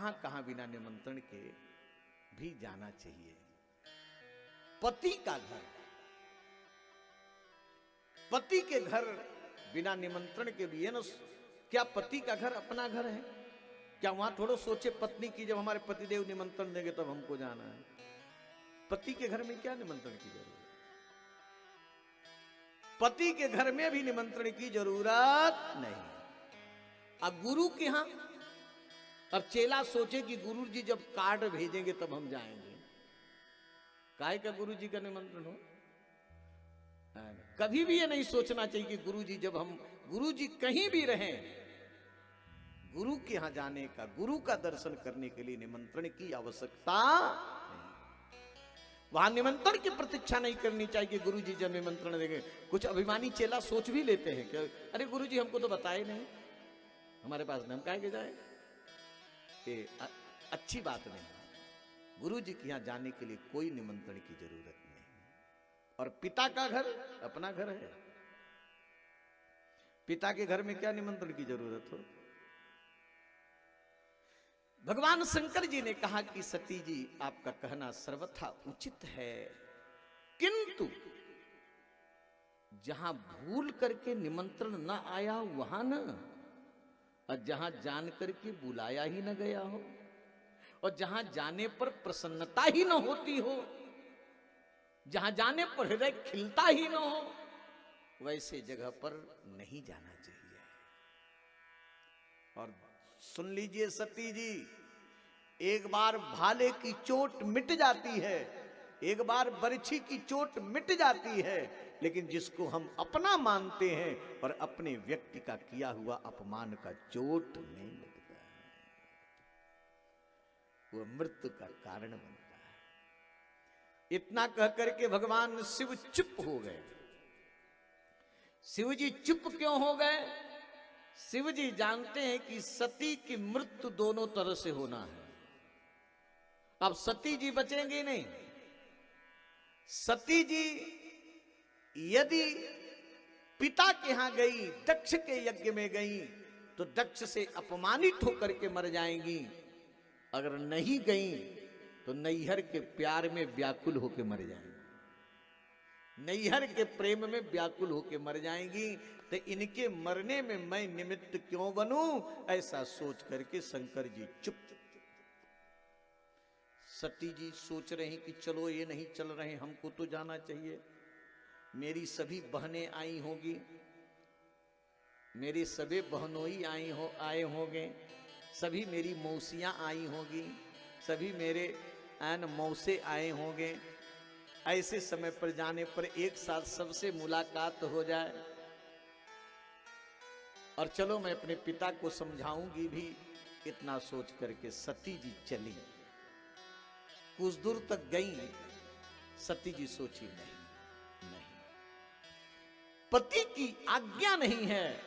कहां कहां बिना निमंत्रण के भी जाना चाहिए। पति का घर, पति के घर बिना निमंत्रण के भी है ना। क्या पति का घर अपना घर है? क्या वहां थोड़ा सोचे पत्नी की जब हमारे पतिदेव निमंत्रण देंगे तब हमको जाना है? पति के घर में क्या निमंत्रण की जरूरत? पति के घर में भी निमंत्रण की जरूरत नहीं। अब गुरु के यहां, अब चेला सोचे कि गुरु जी जब कार्ड भेजेंगे तब हम जाएंगे। काहे का गुरु जी का निमंत्रण हो? कभी भी ये नहीं सोचना चाहिए कि गुरु जी जब हम, गुरु जी कहीं भी रहें, गुरु के यहां जाने का, गुरु का दर्शन करने के लिए निमंत्रण की आवश्यकता नहीं। वहां निमंत्रण की प्रतीक्षा नहीं करनी चाहिए कि गुरु जी जब निमंत्रण देंगे। कुछ अभिमानी चेला सोच भी लेते हैं कि अरे गुरु जी हमको तो बताए नहीं, हमारे पास नहीं, हम काहे के जाए? ये अच्छी बात नहीं। गुरु जी के यहां जाने के लिए कोई निमंत्रण की जरूरत नहीं। और पिता का घर अपना घर है। पिता के घर में क्या निमंत्रण की जरूरत हो? भगवान शंकर जी ने कहा कि सती जी आपका कहना सर्वथा उचित है, किंतु जहां भूल करके निमंत्रण न आया वहां न, और जहां जान करके बुलाया ही न गया हो, और जहां जाने पर प्रसन्नता ही न होती हो, जहां जाने पर हृदय खिलता ही न हो, वैसे जगह पर नहीं जाना चाहिए। और सुन लीजिए सती जी, एक बार भाले की चोट मिट जाती है, एक बार बरछी की चोट मिट जाती है, लेकिन जिसको हम अपना मानते हैं और अपने व्यक्ति का किया हुआ अपमान का चोट नहीं लगता है, वो मृत्यु का कारण बनता है। इतना कह करके भगवान शिव चुप हो गए। शिव जी चुप क्यों हो गए? शिव जी जानते हैं कि सती की मृत्यु दोनों तरह से होना है। अब सती जी बचेंगे नहीं। सती जी यदि पिता के यहां गई, दक्ष के यज्ञ में गई, तो दक्ष से अपमानित होकर के मर जाएंगी। अगर नहीं गई तो नैहर के प्यार में व्याकुल होकर मर जाएंगी, नैहर के प्रेम में व्याकुल होकर मर जाएंगी। तो इनके मरने में मैं निमित्त क्यों बनूं, ऐसा सोच करके शंकर जी चुप। सती जी सोच रहे हैं कि चलो ये नहीं चल रहे, हमको तो जाना चाहिए। मेरी सभी बहनें आई होगी, मेरे सभी बहनोई आए होंगे, सभी मेरी मौसियां आई होगी, सभी मेरे मौसे आए होंगे। ऐसे समय पर जाने पर एक साथ सबसे मुलाकात हो जाए, और चलो मैं अपने पिता को समझाऊंगी भी। इतना सोच करके सती जी चली। कुछ दूर तक गई, सती जी सोची नहीं, पति की आज्ञा नहीं है,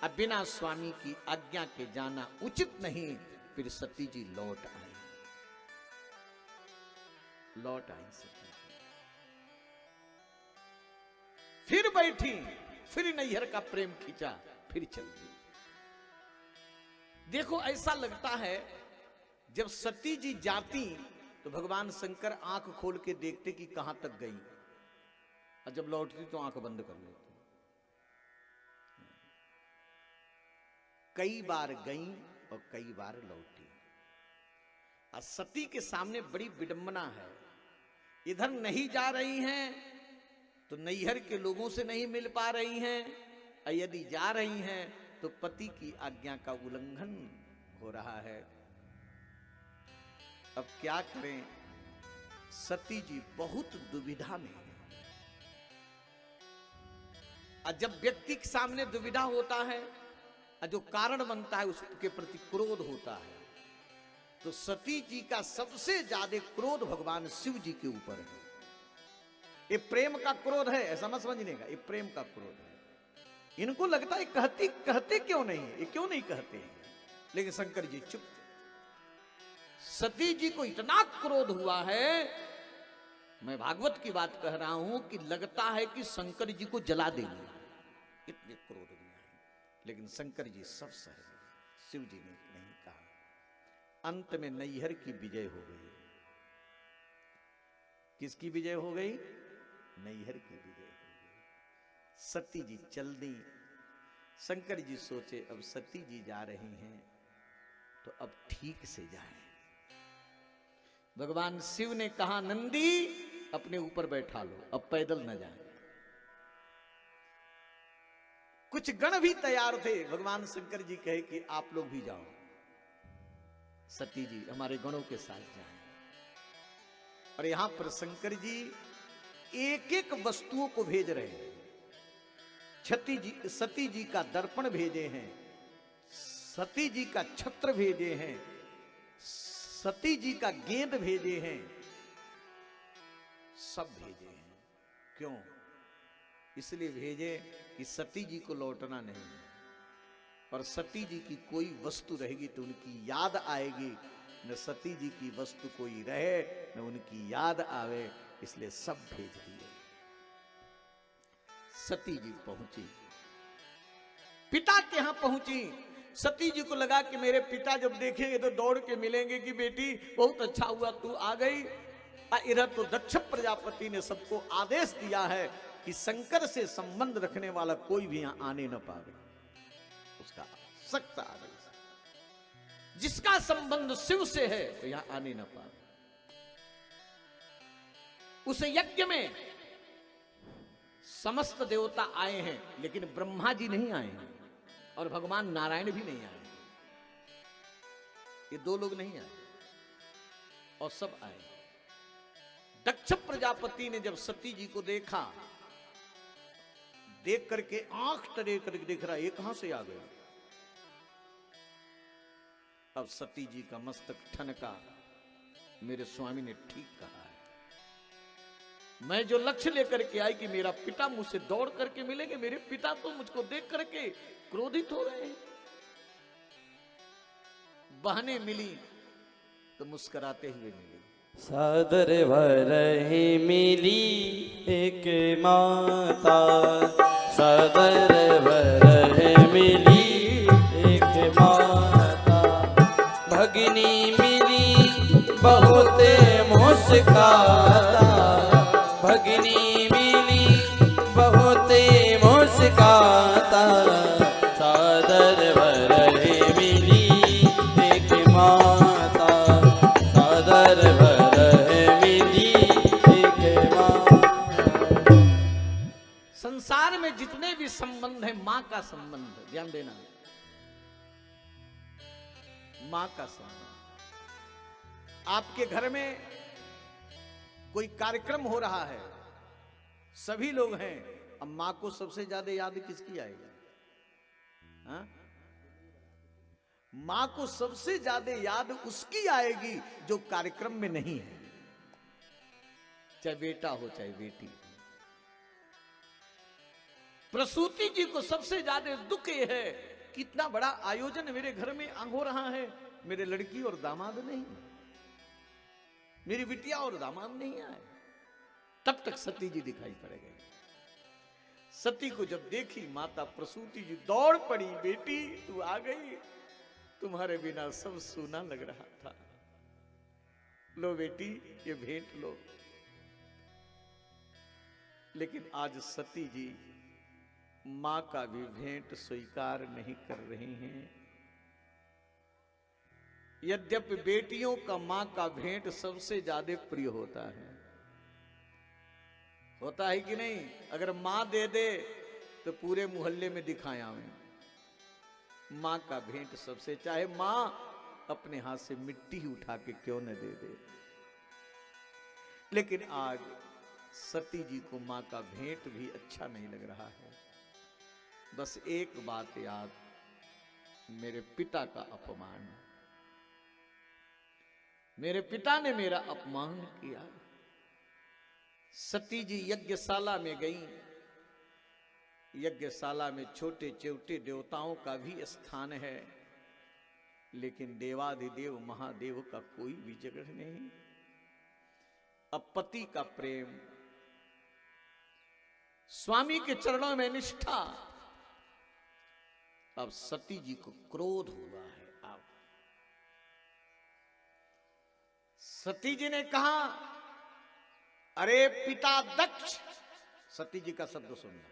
अब बिना स्वामी की आज्ञा के जाना उचित नहीं। फिर सती जी लौट आई सती जी। फिर बैठी, फिर नैहर का प्रेम खींचा, फिर चल दी। देखो ऐसा लगता है जब सती जी जाती तो भगवान शंकर आंख खोल के देखते कि कहां तक गई, और जब लौटती तो आंख बंद कर लेती। कई बार गई और कई बार लौटी। और सती के सामने बड़ी विडंबना है। इधर नहीं जा रही हैं तो नैहर के लोगों से नहीं मिल पा रही हैं, और यदि जा रही हैं तो पति की आज्ञा का उल्लंघन हो रहा है। अब क्या करें? सती जी बहुत दुविधा में है। और जब व्यक्ति के सामने दुविधा होता है, और जो कारण बनता है उसके प्रति क्रोध होता है, तो सती जी का सबसे ज्यादा क्रोध भगवान शिव जी के ऊपर है। ये प्रेम का क्रोध है, ऐसा मत समझने का, ये प्रेम का क्रोध है। इनको लगता है कहते क्यों नहीं, ये क्यों नहीं कहते हैं, लेकिन शंकर जी चुप। सती जी को इतना क्रोध हुआ है, मैं भागवत की बात कह रहा हूं, कि लगता है कि शंकर जी को जला देंगे, इतने क्रोध में आए। लेकिन शंकर जी सब सह गए, शिव जी ने नहीं कहा। अंत में नैहर की विजय हो गई। किसकी विजय हो गई? नैहर की विजय हो गई। सती जी चल दी। शंकर जी सोचे अब सती जी जा रही हैं तो अब ठीक से जाएं। भगवान शिव ने कहा नंदी अपने ऊपर बैठा लो, अब पैदल न जाए। कुछ गण भी तैयार थे। भगवान शंकर जी कहे कि आप लोग भी जाओ, सती जी हमारे गणों के साथ जाएं। और यहां पर शंकर जी एक एक वस्तुओं को भेज रहे हैं। सती जी का दर्पण भेजे हैं, सती जी का छत्र भेजे हैं, सती जी का गेंद भेजे हैं, सब भेजे हैं। क्यों? इसलिए भेजे कि सती जी को लौटना नहीं है, और सती जी की कोई वस्तु रहेगी तो उनकी याद आएगी। न सती जी की वस्तु कोई रहे न उनकी याद आवे, इसलिए सब भेज दिए। सती जी पहुंची, पिता के यहां पहुंची। सती जी को लगा कि मेरे पिता जब देखेंगे तो दौड़ के मिलेंगे कि बेटी बहुत अच्छा हुआ तू आ गई। इधर तो दक्ष प्रजापति ने सबको आदेश दिया है कि शंकर से संबंध रखने वाला कोई भी यहां आने न पावे। उसका सख्त आदेश, जिसका संबंध शिव से है तो यहां आने न पावे। उस यज्ञ में समस्त देवता आए हैं, लेकिन ब्रह्मा जी नहीं आए हैं और भगवान नारायण भी नहीं आए। ये दो लोग नहीं आए और सब आए। दक्ष प्रजापति ने जब सती जी को देखा, देख करके आंख तरे करके देख रहा, ये कहां से आ गए। अब सती जी का मस्तक ठनका, मेरे स्वामी ने ठीक कहा है। मैं जो लक्ष्य लेकर के आई कि मेरा पिता मुझसे दौड़ करके मिलेंगे, मेरे पिता तो मुझको देख करके क्रोधित हो रहे हैं। बहने मिली तो मुस्कुराते हुए मिली। सादर वरहि मिली एक माता, सादर वरहि मिली एक माता, भगिनी मिली बहुत मुस्काता, भगिनी मिली बहुत मुस्काता, सादर वरहि मिली एक माता, सादर वरहि मिली एक माता। संसार में जितने भी संबंध है मां का संबंध, ध्यान देना, मां का संबंध। आपके घर में कोई कार्यक्रम हो रहा है, सभी लोग हैं, अब मां को सबसे ज्यादा याद किसकी आएगी? हाँ? मां को सबसे ज्यादा याद उसकी आएगी जो कार्यक्रम में नहीं है, चाहे बेटा हो चाहे बेटी। प्रसूति जी को सबसे ज्यादा दुख ये है, कितना बड़ा आयोजन मेरे घर में हो रहा है, मेरे लड़की और दामाद नहीं, मेरी बिटिया और दामाद नहीं आए। तब तक सती जी दिखाई पड़ गई। सती को जब देखी माता प्रसूति जी दौड़ पड़ी, बेटी तू आ गई, तुम्हारे बिना सब सूना लग रहा था, लो बेटी ये भेंट लो। लेकिन आज सती जी मां का भी भेंट स्वीकार नहीं कर रही हैं। यद्यपि बेटियों का मां का भेंट सबसे ज्यादा प्रिय होता है कि नहीं? अगर मां दे दे तो पूरे मोहल्ले में दिखाया हमें, मां का भेंट सबसे, चाहे मां अपने हाथ से मिट्टी ही उठा के क्यों न दे दे। लेकिन आज सती जी को मां का भेंट भी अच्छा नहीं लग रहा है। बस एक बात याद, मेरे पिता का अपमान, मेरे पिता ने मेरा अपमान किया। सती जी यज्ञशाला में गई। यज्ञशाला में छोटे छोटे देवताओं का भी स्थान है, लेकिन देवाधिदेव महादेव का कोई भी जगह नहीं। अब पति का प्रेम, स्वामी के चरणों में निष्ठा, अब सती जी को क्रोध हुआ है। अब सती जी ने कहा, अरे पिता दक्ष, सती जी का शब्द सुनना,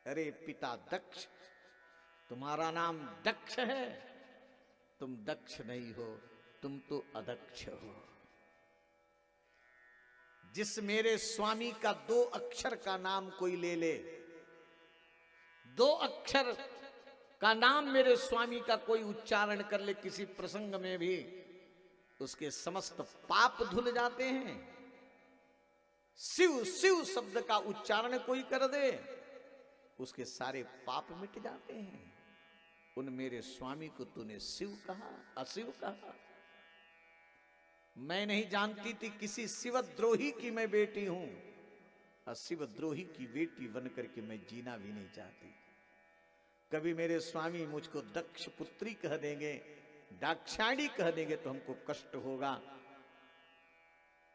अरे पिता दक्ष, तुम्हारा नाम दक्ष है, तुम दक्ष नहीं हो, तुम तो अदक्ष हो। जिस मेरे स्वामी का 2 अक्षर का नाम कोई ले ले, 2 अक्षर का नाम मेरे स्वामी का कोई उच्चारण कर ले किसी प्रसंग में भी, उसके समस्त पाप धुल जाते हैं। शिव शिव शब्द का उच्चारण कोई कर दे, उसके सारे पाप मिट जाते हैं। उन मेरे स्वामी को तूने शिव कहा, अशिव कहा। मैं नहीं जानती थी किसी शिवद्रोही की मैं बेटी हूं, और शिवद्रोही की बेटी बनकर के मैं जीना भी नहीं चाहती। कभी मेरे स्वामी मुझको दक्ष पुत्री कह देंगे, दाक्षायणी कह देंगे तो हमको कष्ट होगा।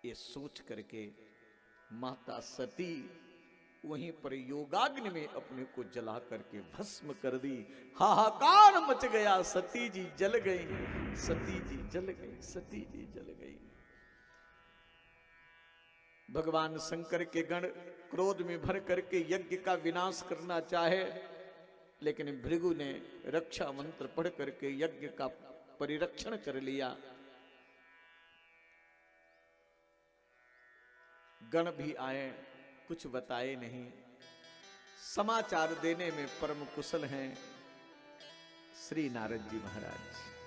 ये सोच करके माता सती वहीं पर योगाग्नि में अपने को जला करके भस्म कर दी। हाहाकार मच गया, सती जी जल गई, सती जी जल गई, सती जी जल गई। भगवान शंकर के गण क्रोध में भर करके यज्ञ का विनाश करना चाहे, लेकिन भृगु ने रक्षा मंत्र पढ़ करके यज्ञ का परिरक्षण कर लिया। गण भी आए, कुछ बताए नहीं, समाचार देने में परम कुशल हैं श्री नारद जी महाराज।